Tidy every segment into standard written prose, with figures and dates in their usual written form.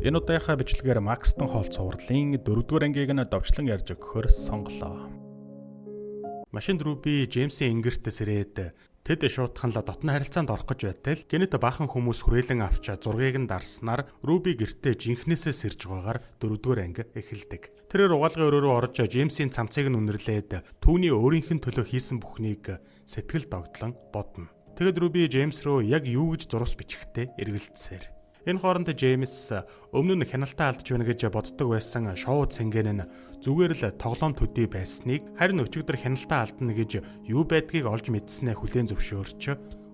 Энэ удаагийн бичлэгээр Макстон хоол цувралын 4-р ангийг нь довчлон ярьж өгөхөөр сонголоо. Машинд Руби Джеймсийн ингэртээс ирээд тэд шуудхан л дотны харилцаанд орох гэж байтал гэнэт баахан хүмүүс хүрээлэн авч зургийг нь дарснаар Руби гэртээ жинхнээсээ сэрж байгаагаар 4-р анги эхэлдэг. Тэрээр угаалгын өрөө рүү орж Джеймсийн цамцыг нь үнэрлээд түүний өөрийнх нь төлөө хийсэн бүхнийг сэтгэл догтлон бодно. Тэгэд Руби Джеймс руу яг юу гэж зурус бичихтэй эргэлдсээр. Энэ хооронд Джеймс өмнө нь хяналтаа алдж байна гэж боддог байсан шоу цэнгэн нь зүгээр л тоглоом төдий байсныг харин өчигдөр хяналтаа алдна гэж юу байдгийг олж мэдснээ хүлээн зөвшөөрч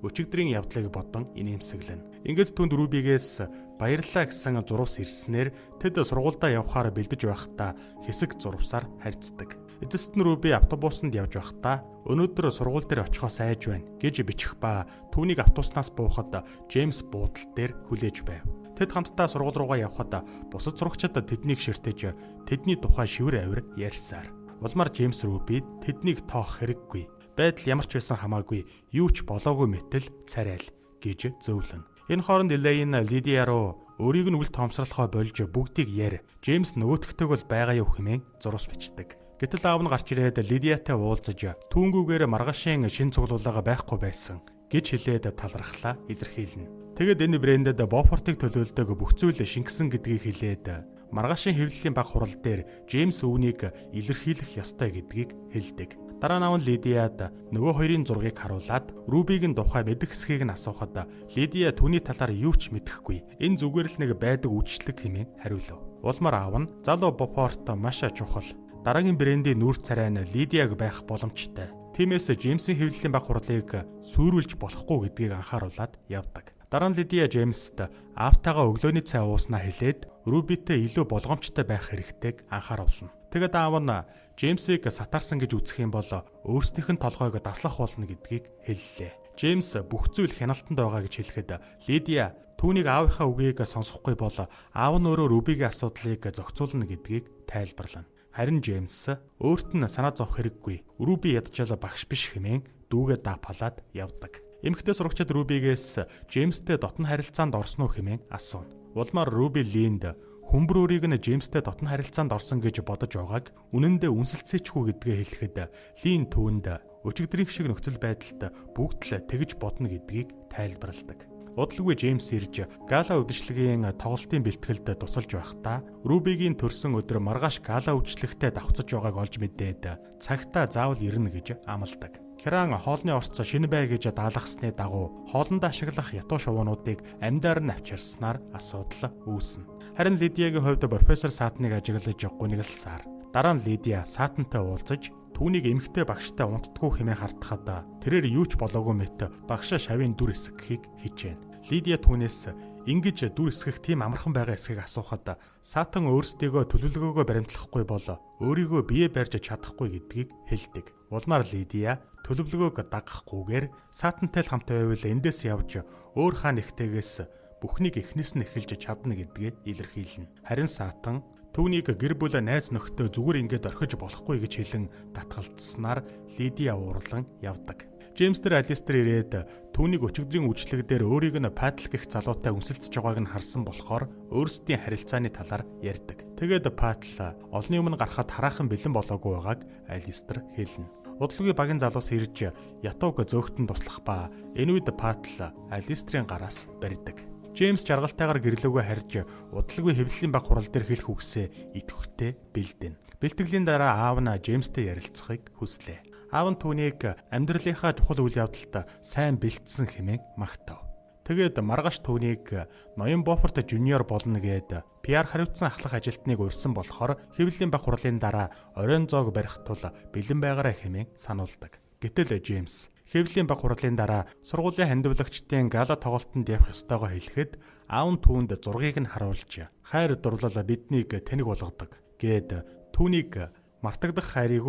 өчигдрийн явдлыг бодон инээмсэглэн. Ингээд түнд Рубигээс баярлалаа гэсэн зурвас ирснээр тэд сургуульдаа явхаар бэлдэж байхдаа хэсэг зурвасаар харьцдаг. Эцэст нь Руби автобусанд явж байхдаа өнөөдөр сургууль дээр очихоос айж байна гэж бичих ба түүнийг автобуснаас буухад Джеймс буудал дээр хүлээж байв. Тэд хамтдаа сургууль руугаа явхад бусад сурагчид тэднийг ширтэж тэдний тухай шивэр авир ярьсаар. Улмаар Джеймс Рубид тэднийг тоох хэрэггүй. Байдал ямар ч байсан хамаагүй юу ч болоогүй мэтэл царай л гэж зөвлөн. Энэ хооронд Элейн Лидия руу өөрийг нь үл тоомсролхоо болж бүгдийг яар. Джеймс нөгөөтгтэйг бол байгаа юу хэмээн зурус бичдэг. Гэтэл аав нь гарч ирээд Лидиатай уулзаж түүнгүүгээр маргаашийн шин цуглуулга байхгүй байсан гэж хэлээд талархлаа илэрхийлнэ. Тэгэд энэ брэндэд Бофортыг төлөөлдөг бүх зүйл шингэсэн гэдгийг хэлээд маргаашийн хэвлэлийн баг хурал дээр Джеймс үүнийг илэрхийлэх ёстой гэдгийг хэлдэг. Дараа нь Лидиад нөгөө хоёрын зургийг харуулад Рубигийн тухай мэдэх хэсгийг нь асуухад Лидия түүний талаар юу ч мэдэхгүй. Энэ зүгээр л нэг байдаг үдшилэг хэмээн хариулв. Улмаар аав нь залуу Бофорт маш чухал. Дараагийн брендийн нүүр царай нь Лидиаг байх боломжтой. Тиймээс Джеймсийн хэвлэлийн баг хурлыг сүйрүүлж болохгүй гэдгийг анхааруулад явдаг. Дараа нь Лидия Джеймст аавтайгаа өглөөний цай ууснаа хэлээд Рубитэй илүү болгоомжтой байх хэрэгтэйг анхааруулна. Тэгэд аав нь Джеймсийг сатарсан гэж үзэх юм бол өөрснийх нь толгойг даслах болно гэдгийг хэллээ. Джеймс бүх зүйл хяналтанд байгаа гэж хэлэхэд Лидия түүнийг аавынхаа үгийг сонсохгүй бол аав нь өөрөө Рубигийн асуудлыг зохицуулна гэдгийг тайлбарлана. Харин Джеймс өөрт нь санаа зовх хэрэггүй. Руби ядчаал багш биш хэмээн дүүгээ даапалаад явдаг. Эмэгтэй сурагчид Рубигээс Джеймстэй дотн харилцаанд орсон уу хэмээн асууна. Улмаар Руби Линд хүмбрөөрийг нь Джеймстэй дотн харилцаанд орсон гэж бодож байгааг үнэндээ үнсэлцээчгүй гэдгээ хэлэхэд Лин түүнд өчигдрийн шиг нөхцөл байдалд бүгд л тэгж бодно гэдгийг тайлбарладаг. Удалгүй Джеймс ирж гала үдшилгийн тоглолтын бэлтгэлд тусалж байхдаа Рубигийн төрсөн өдөр маргааш гала үдшилгтээ давхцаж байгааг олж мэдээд цагтаа заавал ирнэ гэж амладаг. Керан хоолны орц шинэ бай гэж даалгасны дагуу хоолнд ашиглах ятуу шувуунуудыг амьдаар нь авчирснаар асуудал үүснэ. Харин Лидиягийн хувьд профессор Саатныг ажиглаж гунигалсаар дараа нь Лидия Саатантай уулзаж түүнийг эмэгтэй багштай унтдаггүй хэмээн хардахад тэрээр юу ч болоогүй мэт багшаа шавийн дүр эсгэхийг хичээнэ. Лидия түүнээс ингэж дүр эсгэх тийм амархан байгаа эсэхийг асуухад Саатан өөрсдийгөө төлөвлөгөөгөө баримтлахгүй бол өөрийгөө бие барьж чадахгүй гэдгийг хэлдэг. Улмаар Лидия төлөвлөгөөг дагахгүйгээр Саатантай л хамт байвал эндээс явж өөр хаан ихтэйгээс бүхнийг эхнээс нь эхэлж чадна гэдгээ илэрхийлнэ. Харин Саатан түүнийг гэр бүл найз нөхдөд зүгээр ингээд орхиж болохгүй гэж хэлэн татгалцснаар Лидия уурлан явдаг. Джеймс тэр Алистер ирээд түүнийг өчигдрийн үйлчлэг дээр өөрийг нь Патл гэх залуутай үнсэлцэж байгааг нь харсан болохоор өөрсдийн харилцааны талаар ярьдаг. Тэгээд Патл олонний өмнө гарахад хараахан бэлэн болоогүй байгааг Алистер хэлнэ. Удалгүй багийн залуус ирж ятууг зөөгтөн туслах ба энэ үед Патл Алистерийн гараас барьдаг. Джеймс жаргалтайгаар гэрлөөгөө харж удалгүй хэвлэлийн баг хурал дээр хэлэх үгсээ идэвхтэй бэлдэнэ. Бэлтгэлийн дараа аав нь Джеймстэй ярилцахыг хүслээ. Аав нь түүнийг амьдралынхаа чухал үйл явдалд сайн бэлдсэн хэмээн магтав. Тэгээд маргааш түүнийг ноён Бофорт жуниор болно гэд PR хариуцсан ахлах ажилтныг урьсан болохоор хэвлэлийн баг хурлын дараа оройн зоог барих тул бэлэн байгаарай хэмээн сануулдаг. Гэтэл Джеймс хэвлэлийн баг хурлын дараа сургуулийн хандивлагчдын гала тоглолтод явах ёстойгоо хэлэхэд аав нь түүнд зургийг нь харуулж хайр дурлал биднийг тэнэг болгодог гэд түүнийг мартагдах хайрыг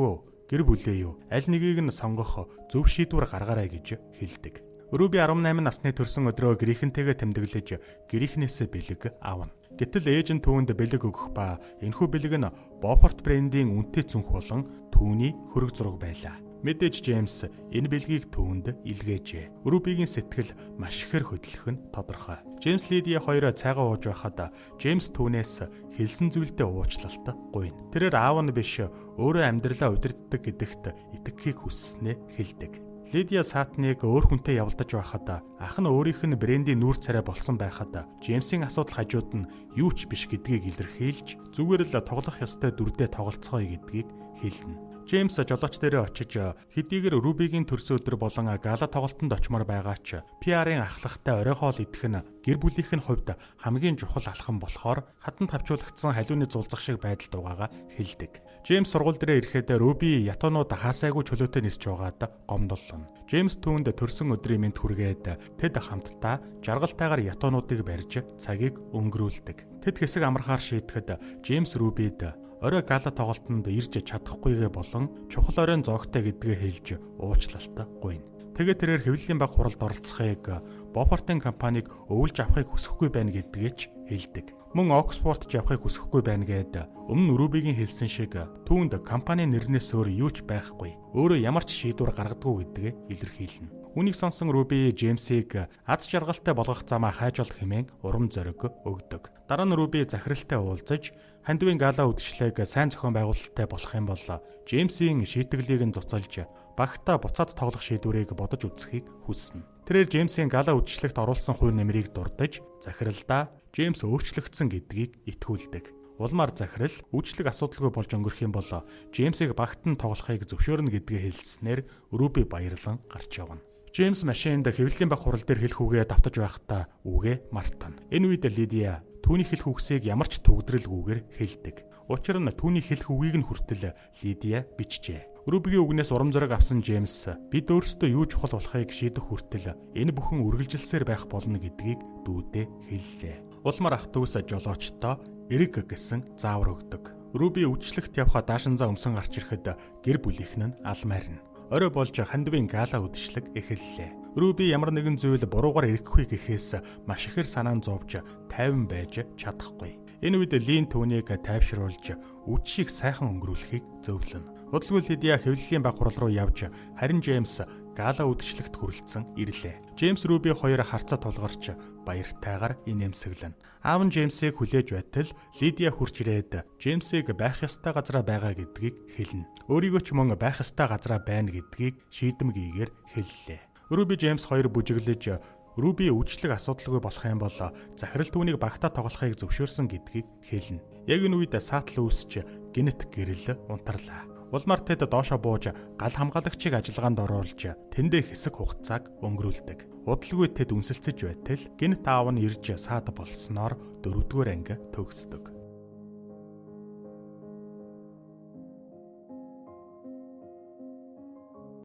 гэр бүлээ юу аль нэгийг нь сонгох зөв шийдвэр гаргаарай гэж хэлдэг. Руби 18 насны төрсөн өдрөө гэрийнхэнтэйгээ тэмдэглэж гэрийнхнээсээ бэлэг авна. Гэтэл ээж нь түүнд бэлэг өгөх ба энэхүү бэлэг нь Бофорт брендийн үнэтэй цүнх болон түүний хөрөг зураг байлаа. Мэдээж Джеймс энэ бэлгийг түүнд илгээжээ. Рубигийн сэтгэл маш ихээр хөдлөх нь тодорхой. Джеймс Лидия хоёроо цайгаа ууж байхад Джеймс түүнээс хэлсэн зүйлдээ уучлалт гуйна. Тэрээр аав нь биш өөрөө амьдралаа удирддаг гэдэгт итгэхийг хүсснээ хэлдэг. Лидия саатныг өөр хүнтэй явуулдаж байхад ах нь өөрийнх нь брендийн нүүр царай болсон байхад Джеймсийн асуудал хажууд нь юу ч биш гэдгийг илэрхийлж зүгээр л тоглох ёстой дүрдээ тоглолцгоё гэдгийг хэлнэ. Джеймс жолооч дээрээ очиж хэдийгээр Рубигийн төрсөн өдөр болон гала тоглолтод очимоор байгаа ч PR-ын ахлагтай орой хоол идэх нь гэр бүлийнх нь хувьд хамгийн чухал алхам болохоор хатанд тавчуулагдсан халиуны зулцах шиг байдалд угаагаа хэлдэг. Джеймс сургууль дээрээ ирэхэд Руби ятуунууд хаасайгүй чөлөөтэй нисж байгаад гомдоллоно. Джеймс түүнд төрсөн өдрийн мэнд хүргээд тэд хамтдаа жаргалтайгаар ятуунуудыг барьж цагийг өнгөрүүлдэг. Тэд хэсэг амархаар шийдэхэд Джеймс Рубид орой гала тоглолтод ирж чадахгүйгээ болон чухал оройн зоогтой гэдгээ хэлж уучлалт гуйна. Тэгээд тэрээр хэвлэлийн баг хуралд оролцохыг Бофортын компанийг өвлж авахыг хүсэхгүй байна гэдгээ ч хэлдэг. Мөн Оксфордч явахыг хүсэхгүй байна гэд өмнө Рубигийн хэлсэн шиг түүнд компанийн нэрнээс өөр юу ч байхгүй. Өөрөө ямар ч шийдвэр гаргадаггүй гэдгээ илэрхийлнэ. Үнийг сонсон Руби Джеймсийг аз жаргалтай болгох замаа хайж олох хэмээн урам зориг өгдөг. Дараа нь Руби захиралтай уулзаж хандивын гала үдшилтэйг сайн зохион байгуулалттай болох юм бол Джеймсийн шийтгэлийг нь цуцалж багтаа буцаад тоглох шийдвэрийг бодож үзхийг хүснэ. Тэрээр Джеймсийн гала үдшилтэд оруулсан хувь нэмрийг дурдж захиралдаа Джеймс өөрчлөгдсөн гэдгийг итгүүлдэг. Улмаар захирал үйлчлэг асуудалгүй болж өнгөрөх юм бол Джеймсийг багт нь тоглохыг зөвшөөрнө гэдгээ хэлснээр Руби баярлан гарч явна. Джеймс машинд хэвлэлийн баг хурал дээр хэлэх үгээ давтаж байхдаа үгээ мартана. Энэ үед Лидия түүний хэлэх үгсийг ямар ч төгдрөлгүйгээр хэлдэг. Учир нь түүний хэлэх үгийг нь хүртэл Лидия бичжээ. Рубигийн үгнээс урам зориг авсан Джеймс бид өөрсдөө юу чухал болохыг шийдэх хүртэл энэ бүхэн үргэлжилсээр байх болно гэдгийг дүүдээ хэллээ. Улмаар ах дүүс жолоочтой эрэг гэсэн заавар өгдөг. Руби үйлчлэгт явхаа даашин заа өмсөн гарч ирэхэд гэр бүлийнх нь алмаарна. Орой болж хандивын гала үдшилэг эхэллээ. Руби ямар нэгэн зүйл буруугаар ирэхгүй гэхээс маш ихээр санаан зовж тайван байж чадахгүй. Энэ үед Лин түүнийг тайвшруулж үдшийг сайхан өнгөрүүлэхийг зөвлөнө. Удалгүй Лидия хэвлэлийн баг хурал руу явж харин Джеймс гала үдшилэгт хүрэлцэн ирлээ. Джеймс Руби хоёр харцаа тулгарч баяртайгаар инээмсэглэн. Аав нь Джеймсийг хүлээж байтал Лидия хурч ирээд Джеймсийг байх ёстой газараа байгаа гэдгийг хэлнэ. Өөрийгөө ч мөн байх ёстой газараа байна гэдгийг шийдэмгийгээр хэллээ. Руби Джеймс хоёр бүжиглэж Руби үйлчлэг асуудалгүй болох юм бол захирал түүнийг багтаа тоглохыг зөвшөөрсөн гэдгийг хэлнэ. Яг энэ үед саатал үүсч гинэт гэрэл унтарлаа. Улмаар тэд доошо бууж гал хамгаалагчийг ажиллагаанд оруулж тэндээ хэсэг хугацааг өнгөрүүлдэг. Удалгүй тэд үнсэлцэж байтал гинэт аав нь ирж саад болсноор 4-р анги төгсдөг.